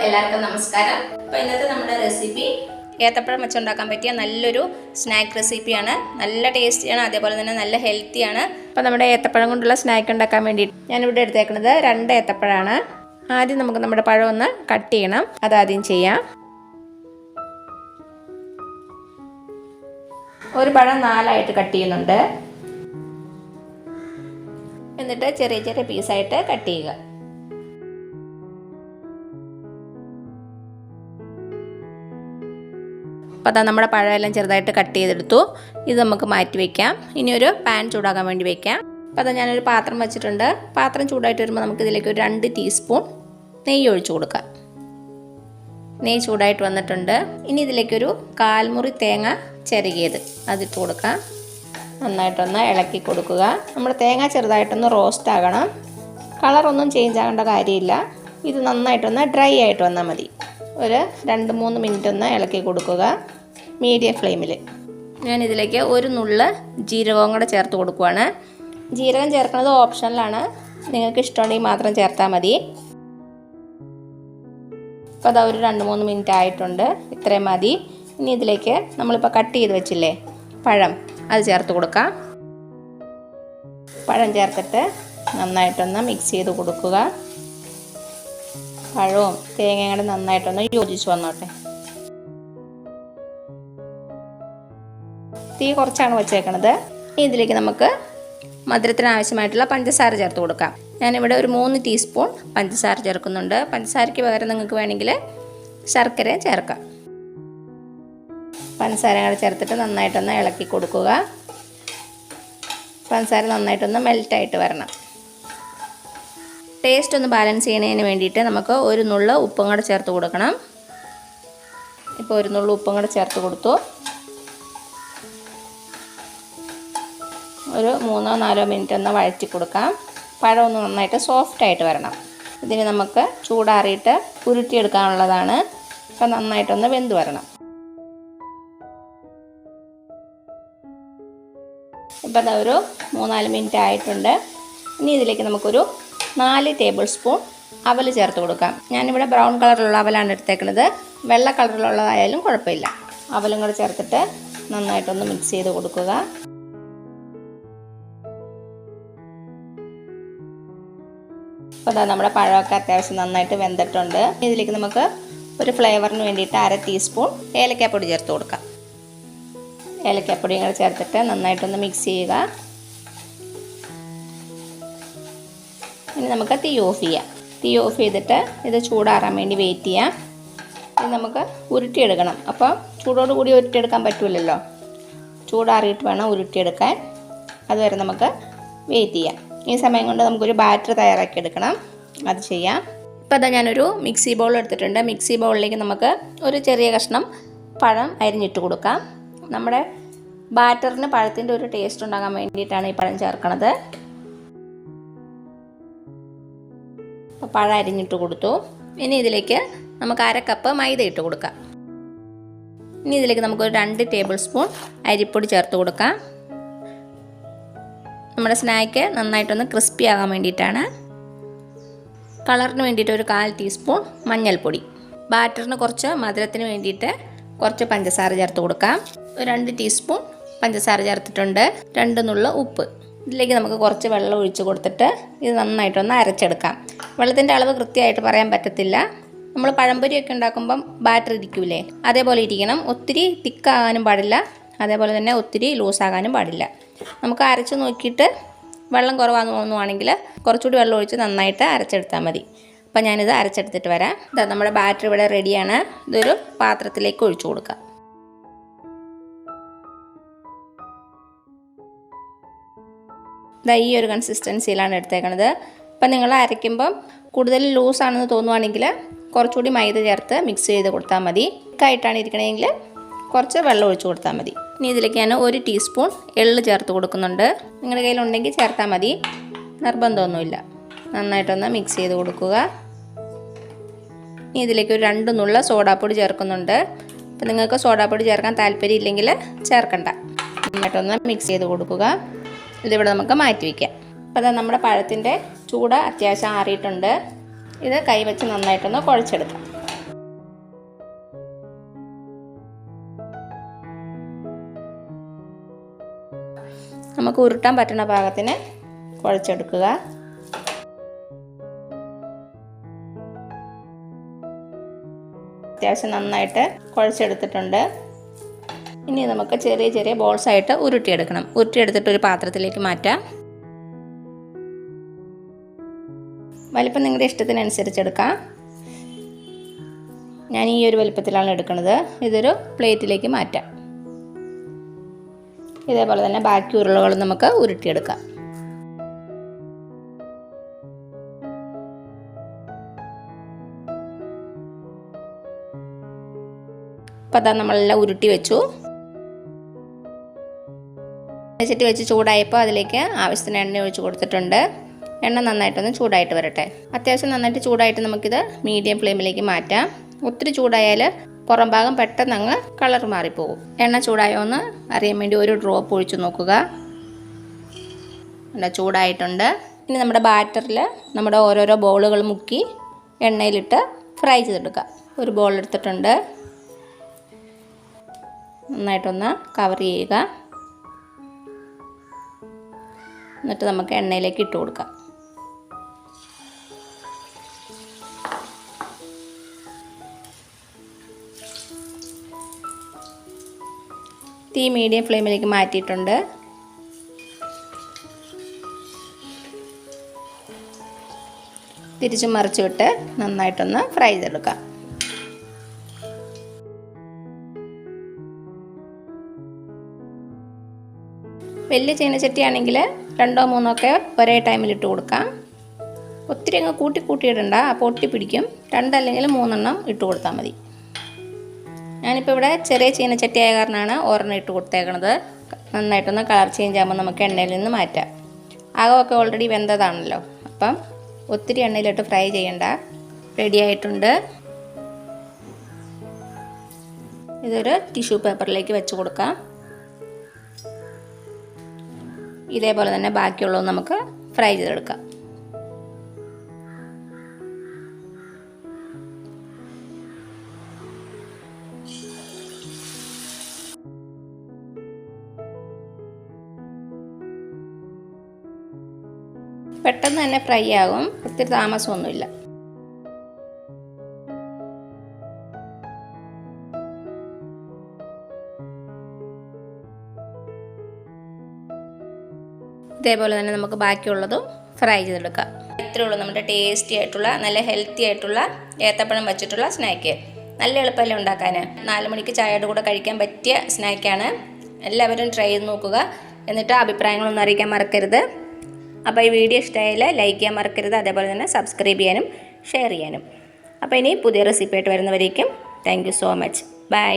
എല്ലാവർക്കും നമസ്കാരം. അപ്പോൾ ഇന്നത്തെ നമ്മുടെ റെസിപ്പി ഏത്തപ്പഴം വെച്ചുണ്ടാക്കാൻ പറ്റിയ നല്ലൊരു സ്നാക്ക് റെസിപ്പിയാണ്. നല്ല ടേസ്റ്റിയാണ്, അതേപോലെ തന്നെ നല്ല ഹെൽത്തിയാണ്. അപ്പോൾ നമ്മുടെ ഏത്തപ്പഴം കൊണ്ടുള്ള സ്നാക്ക് ഉണ്ടാക്കാൻ വേണ്ടിയിട്ട് ഞാനിവിടെ എടുത്തേക്കുന്നത് 2 ഏത്തപ്പഴമാണ്. ആദ്യം നമുക്ക് നമ്മുടെ പഴം ഒന്ന് കട്ട് ചെയ്യണം. അതാദ്യം ചെയ്യാം. ഒരു പഴം 4ആയിട്ട് കട്ട് ചെയ്യുന്നുണ്ട്. എന്നിട്ട് ചെറിയ ചെറിയ പീസായിട്ട് കട്ട് ചെയ്യുക. അപ്പോൾ അതാ നമ്മുടെ പഴമെല്ലാം ചെറുതായിട്ട് കട്ട് ചെയ്തെടുത്തു. ഇത് നമുക്ക് മാറ്റി വയ്ക്കാം. ഇനി ഒരു പാൻ ചൂടാക്കാൻ വേണ്ടി വയ്ക്കാം. അപ്പോൾ അതാ ഞാനൊരു പാത്രം വെച്ചിട്ടുണ്ട്. പാത്രം ചൂടായിട്ട് വരുമ്പോൾ നമുക്ക് ഇതിലേക്ക് ഒരു 2 ടീസ്പൂൺ നെയ്യ് ഒഴിച്ചു കൊടുക്കാം. നെയ്യ് ചൂടായിട്ട് വന്നിട്ടുണ്ട്. ഇനി ഇതിലേക്കൊരു 1/4 മുറി തേങ്ങ ചിരകിയത് അതിട്ട് കൊടുക്കാം. നന്നായിട്ടൊന്ന് ഇളക്കി കൊടുക്കുക. നമ്മുടെ തേങ്ങ ചെറുതായിട്ടൊന്ന് റോസ്റ്റ് ആകണം. കളറൊന്നും ചേഞ്ച് ആകേണ്ട കാര്യമില്ല. ഇത് നന്നായിട്ടൊന്ന് ഡ്രൈ ആയിട്ട് വന്നാൽ മതി. ഒരു 2-3 മിനിറ്റ് ഒന്ന് ഇളക്കി കൊടുക്കുക മീഡിയം ഫ്ലെയിമിൽ. ഞാനിതിലേക്ക് ഒരു നുള്ള് ജീരകവും കൂടെ ചേർത്ത് കൊടുക്കുകയാണ്. ജീരകം ചേർക്കുന്നത് ഓപ്ഷണലാണ്, നിങ്ങൾക്ക് ഇഷ്ടമുണ്ടെങ്കിൽ മാത്രം ചേർത്താൽ മതി. അപ്പോൾ അതാ ഒരു 2-3 മിനിറ്റ് ആയിട്ടുണ്ട്. ഇത്രയും മതി. ഇനി ഇതിലേക്ക് നമ്മളിപ്പോൾ കട്ട് ചെയ്ത് വെച്ചില്ലേ പഴം, അത് ചേർത്ത് കൊടുക്കാം. പഴം ചേർത്തിട്ട് നന്നായിട്ടൊന്ന് മിക്സ് ചെയ്ത് കൊടുക്കുക. പഴവും തേങ്ങയും കൂടെ നന്നായിട്ടൊന്ന് യോജിച്ച് വന്നോട്ടെ. തീ കുറച്ചാണ് വെച്ചേക്കണത്. ഇതിലേക്ക് നമുക്ക് മധുരത്തിന് ആവശ്യമായിട്ടുള്ള പഞ്ചസാര ചേർത്ത് കൊടുക്കാം. ഞാനിവിടെ ഒരു 3 ടീസ്പൂൺ പഞ്ചസാര ചേർക്കുന്നുണ്ട്. പഞ്ചസാരയ്ക്ക് പകരം നിങ്ങൾക്ക് വേണമെങ്കിൽ ശർക്കര ചേർക്കാം. പഞ്ചസാര കൂടെ ചേർത്തിട്ട് നന്നായിട്ടൊന്ന് ഇളക്കി കൊടുക്കുക. പഞ്ചസാര നന്നായിട്ടൊന്ന് മെൽറ്റായിട്ട് വരണം. ടേസ്റ്റ് ഒന്ന് ബാലൻസ് ചെയ്യുന്നതിന് വേണ്ടിയിട്ട് നമുക്ക് ഒരു നുള്ള് ഉപ്പും കൂടെ ചേർത്ത് കൊടുക്കണം. ഇപ്പോൾ ഒരു നുള്ള് ഉപ്പും കൂടെ ചേർത്ത് കൊടുത്തു. ഒരു 3-4 മിനിറ്റ് ഒന്ന് വഴറ്റി കൊടുക്കാം. പഴം ഒന്ന് നന്നായിട്ട് സോഫ്റ്റായിട്ട് വരണം. ഇതിന് നമുക്ക് ചൂടാറിയിട്ട് ഉരുട്ടിയെടുക്കാനുള്ളതാണ്. അപ്പോൾ നന്നായിട്ടൊന്ന് വെന്ത് വരണം. ഇപ്പോൾ അതാ ഒരു 3-4 മിനിറ്റ് ആയിട്ടുണ്ട്. ഇനി ഇതിലേക്ക് നമുക്കൊരു 4 ടേബിൾ സ്പൂൺ അവൽ ചേർത്ത് കൊടുക്കാം. ഞാനിവിടെ ബ്രൗൺ കളറിലുള്ള അവലാണ് എടുത്തേക്കുന്നത്. വെള്ള കളറിലുള്ളതായാലും കുഴപ്പമില്ല. അവലും കൂടെ ചേർത്തിട്ട് നന്നായിട്ടൊന്ന് മിക്സ് ചെയ്ത് കൊടുക്കുക. അപ്പോൾ അതാ നമ്മുടെ പഴമൊക്കെ അത്യാവശ്യം നന്നായിട്ട് വെന്തിട്ടുണ്ട്. ഇതിലേക്ക് നമുക്ക് ഒരു ഫ്ലേവറിന് വേണ്ടിയിട്ട് 1/2 ടീസ്പൂൺ ഏലക്കാപ്പൊടി ചേർത്ത് കൊടുക്കാം. ഏലക്കാപ്പൊടിയും കൂടെ ചേർത്തിട്ട് നന്നായിട്ടൊന്ന് മിക്സ് ചെയ്യുക. ഇനി നമുക്ക് തീ ഓഫ് ചെയ്യാം. തീ ഓഫ് ചെയ്തിട്ട് ഇത് ചൂടാറാൻ വേണ്ടി വെയിറ്റ് ചെയ്യാം. ഇത് നമുക്ക് ഉരുട്ടിയെടുക്കണം. അപ്പോൾ ചൂടോട് കൂടി ഉരുട്ടിയെടുക്കാൻ പറ്റില്ലല്ലോ, ചൂടാറിയിട്ട് വേണം ഉരുട്ടിയെടുക്കാൻ. അതുവരെ നമുക്ക് വെയിറ്റ് ചെയ്യാം. ഈ സമയം കൊണ്ട് നമുക്കൊരു ബാറ്റർ തയ്യാറാക്കി എടുക്കണം. അത് ചെയ്യാം. ഇപ്പോൾ അതാ ഞാനൊരു മിക്സി ബൗൾ എടുത്തിട്ടുണ്ട്. മിക്സി ബൗളിലേക്ക് നമുക്ക് ഒരു ചെറിയ കഷ്ണം പഴം അരിഞ്ഞിട്ട് കൊടുക്കാം. നമ്മുടെ ബാറ്ററിന് പഴത്തിൻ്റെ ഒരു ടേസ്റ്റ് ഉണ്ടാകാൻ വേണ്ടിയിട്ടാണ് ഈ പഴം ചേർക്കണത്. പഴം അരിഞ്ഞിട്ട് കൊടുത്തു. ഇനി ഇതിലേക്ക് നമുക്ക് 1/2 കപ്പ് മൈദ ഇട്ട് കൊടുക്കാം. ഇനി ഇതിലേക്ക് നമുക്കൊരു 2 ടേബിൾ സ്പൂൺ അരിപ്പൊടി ചേർത്ത് കൊടുക്കാം. നമ്മുടെ സ്നാക്ക് നന്നായിട്ടൊന്ന് ക്രിസ്പി ആകാൻ വേണ്ടിയിട്ടാണ്. കളറിന് വേണ്ടിയിട്ട് ഒരു 1/4 ടീസ്പൂൺ മഞ്ഞൾപ്പൊടി. ബാറ്ററിന് കുറച്ച് മധുരത്തിന് വേണ്ടിയിട്ട് കുറച്ച് പഞ്ചസാര ചേർത്ത് കൊടുക്കാം. ഒരു 2 ടീസ്പൂൺ പഞ്ചസാര ചേർത്തിട്ടുണ്ട്. 2 നുള്ള് ഉപ്പ്. ഇതിലേക്ക് നമുക്ക് കുറച്ച് വെള്ളം ഒഴിച്ച് കൊടുത്തിട്ട് ഇത് നന്നായിട്ടൊന്ന് അരച്ചെടുക്കാം. വെള്ളത്തിൻ്റെ അളവ് കൃത്യമായിട്ട് പറയാൻ പറ്റത്തില്ല. നമ്മൾ പഴംപൊരിയൊക്കെ ഉണ്ടാക്കുമ്പം ബാറ്റർ ഇരിക്കൂലേ, അതേപോലെ ഇരിക്കണം. ഒത്തിരി തിക്കാകാനും പാടില്ല, അതേപോലെ തന്നെ ഒത്തിരി ലൂസാകാനും പാടില്ല. നമുക്ക് അരച്ച് നോക്കിയിട്ട് വെള്ളം കുറവാന്ന് തോന്നുവാണെങ്കിൽ കുറച്ചുകൂടി വെള്ളം ഒഴിച്ച് നന്നായിട്ട് അരച്ചെടുത്താൽ മതി. അപ്പോൾ ഞാനിത് അരച്ചെടുത്തിട്ട് വരാം. ഇതാ നമ്മുടെ ബാറ്റർ ഇവിടെ റെഡിയാണ്. ഇതൊരു പാത്രത്തിലേക്ക് ഒഴിച്ചു കൊടുക്കാം. ഇതാ ഈ ഒരു കൺസിസ്റ്റൻസിയിലാണ് എടുത്തേക്കണത്. അപ്പം നിങ്ങൾ അരയ്ക്കുമ്പം കൂടുതൽ ലൂസാണെന്ന് തോന്നുവാണെങ്കിൽ കുറച്ചുകൂടി മൈദ ചേർത്ത് മിക്സ് ചെയ്ത് കൊടുത്താൽ മതി. തിക്കായിട്ടാണ് ഇരിക്കണമെങ്കിൽ കുറച്ച് വെള്ളം ഒഴിച്ച് കൊടുത്താൽ മതി. ഇനി ഇതിലേക്ക് ഞാൻ 1 ടീസ്പൂൺ എള്ള് ചേർത്ത് കൊടുക്കുന്നുണ്ട്. നിങ്ങളുടെ കയ്യിലുണ്ടെങ്കിൽ ചേർത്താൽ മതി, നിർബന്ധമൊന്നുമില്ല. നന്നായിട്ടൊന്ന് മിക്സ് ചെയ്ത് കൊടുക്കുക. ഇനി ഇതിലേക്ക് ഒരു 2 നുള്ള സോഡാപ്പൊടി ചേർക്കുന്നുണ്ട്. അപ്പം നിങ്ങൾക്ക് സോഡാപ്പൊടി ചേർക്കാൻ താല്പര്യം ഇല്ലെങ്കിൽ ചേർക്കണ്ട. നന്നായിട്ടൊന്ന് മിക്സ് ചെയ്ത് കൊടുക്കുക. ഇതിവിടെ നമുക്ക് മാറ്റി വയ്ക്കാം. അപ്പോൾ അത് നമ്മുടെ പഴത്തിൻ്റെ ചൂട് അത്യാവശ്യം ആറിയിട്ടുണ്ട്. ഇത് കൈ വെച്ച് നന്നായിട്ടൊന്ന് കുഴച്ചെടുക്കാം. നമുക്ക് ഉരുട്ടാൻ പറ്റുന്ന പാകത്തിന് കുഴച്ചെടുക്കുക. അത്യാവശ്യം നന്നായിട്ട് കുഴച്ചെടുത്തിട്ടുണ്ട്. ഇനി നമുക്ക് ചെറിയ ചെറിയ ബോൾസായിട്ട് ഉരുട്ടിയെടുക്കണം. ഉരുട്ടിയെടുത്തിട്ട് ഒരു പാത്രത്തിലേക്ക് മാറ്റാം. വലിപ്പം നിങ്ങളുടെ ഇഷ്ടത്തിനനുസരിച്ചെടുക്കാം. ഞാൻ ഈ ഒരു വലിപ്പത്തിലാണ് എടുക്കുന്നത്. ഇതൊരു പ്ലേറ്റിലേക്ക് മാറ്റാം. ഇതേപോലെ തന്നെ ബാക്കി ഉരുളകൾ നമുക്ക് ഉരുട്ടിയെടുക്കാം. അപ്പോൾ അതാ നമ്മളെല്ലാം ഉരുട്ടി വെച്ചു. ചട്ടി വെച്ച് ചൂടായപ്പോൾ അതിലേക്ക് ആവശ്യത്തിന് എണ്ണ ഒഴിച്ച് കൊടുത്തിട്ടുണ്ട്. എണ്ണ നന്നായിട്ടൊന്ന് ചൂടായിട്ട് വരട്ടെ. അത്യാവശ്യം നന്നായിട്ട് ചൂടായിട്ട് നമുക്കിത് മീഡിയം ഫ്ലെയിമിലേക്ക് മാറ്റാം. ഒത്തിരി ചൂടായാൽ പുറം ഭാഗം പെട്ടെന്ന് അങ്ങ് കളർ മാറിപ്പോകും. എണ്ണ ചൂടായോ എന്ന് അറിയാൻ വേണ്ടി ഒരു ഡ്രോപ്പ് ഒഴിച്ച് നോക്കുക. ചൂടായിട്ടുണ്ട്. ഇനി നമ്മുടെ ബാറ്ററിൽ നമ്മുടെ ഓരോരോ ബോളുകൾ മുക്കി എണ്ണയിലിട്ട് ഫ്രൈ ചെയ്തെടുക്കുക. ഒരു ബോൾ എടുത്തിട്ടുണ്ട്. നന്നായിട്ടൊന്ന് കവർ ചെയ്യുക. എന്നിട്ട് നമുക്ക് എണ്ണയിലേക്ക് ഇട്ട് കൊടുക്കാം. തീ മീഡിയം ഫ്ലെയിമിലേക്ക് മാറ്റിയിട്ടുണ്ട്. തിരിച്ചും മറിച്ചു വിട്ട് നന്നായിട്ടൊന്ന് ഫ്രൈ ചെയ്തെടുക്കാം. വലിയ ചീനച്ചട്ടിയാണെങ്കിൽ 2 or 3 ഒക്കെ ഒരേ ടൈമിൽ ഇട്ട് കൊടുക്കാം. ഒത്തിരി അങ്ങ് കൂട്ടിയിടണ്ട, അപ്പോൾ ഒട്ടിപ്പിടിക്കും. 2 അല്ലെങ്കിൽ 3 എണ്ണം ഇട്ട് കൊടുത്താൽ മതി. ഞാനിപ്പോൾ ഇവിടെ ചെറിയ ചീനച്ചട്ടി ആയ കാരണമാണ് ഒരെണ്ണം ഇട്ട് കൊടുത്തേക്കണത്. നന്നായിട്ടൊന്ന് കളർ ചേഞ്ച് ആകുമ്പോൾ നമുക്ക് എണ്ണയിൽ നിന്ന് മാറ്റാം. അകമൊക്കെ ഓൾറെഡി വെന്തതാണല്ലോ, അപ്പം ഒത്തിരി എണ്ണയിലിട്ട് ഫ്രൈ ചെയ്യണ്ട. റെഡി ആയിട്ടുണ്ട്. ഇതൊരു ടിഷ്യൂ പേപ്പറിലേക്ക് വെച്ച് കൊടുക്കാം. ഇതേപോലെ തന്നെ ബാക്കിയുള്ളത് നമുക്ക് ഫ്രൈ ചെയ്തെടുക്കാം. പെട്ടെന്ന് തന്നെ ഫ്രൈ ആകും, ഒത്തിരി താമസമൊന്നുമില്ല. ഇതേപോലെ തന്നെ നമുക്ക് ബാക്കിയുള്ളതും ഫ്രൈ ചെയ്തെടുക്കാം. ഇത്രയേ ഉള്ളൂ നമ്മുടെ ടേസ്റ്റി ആയിട്ടുള്ള നല്ല ഹെൽത്തി ആയിട്ടുള്ള ഏത്തപ്പഴം വച്ചിട്ടുള്ള സ്നാക്ക്. നല്ല എളുപ്പമല്ലേ ഉണ്ടാക്കാൻ. 4 മണിക്ക് ചായയുടെ കൂടെ കഴിക്കാൻ പറ്റിയ സ്നാക്കാണ്. എല്ലാവരും ട്രൈ ചെയ്ത് നോക്കുക. എന്നിട്ട് അഭിപ്രായങ്ങളൊന്നും അറിയിക്കാൻ മറക്കരുത്. അപ്പോൾ ഈ വീഡിയോ ഇഷ്ടമായാൽ ലൈക്ക് ചെയ്യാൻ മറക്കരുത്. അതേപോലെ തന്നെ സബ്സ്ക്രൈബ് ചെയ്യാനും ഷെയർ ചെയ്യാനും. അപ്പോൾ ഇനി പുതിയ റെസിപ്പി ആയിട്ട് വരുന്നവരേക്കും thank you so much. By.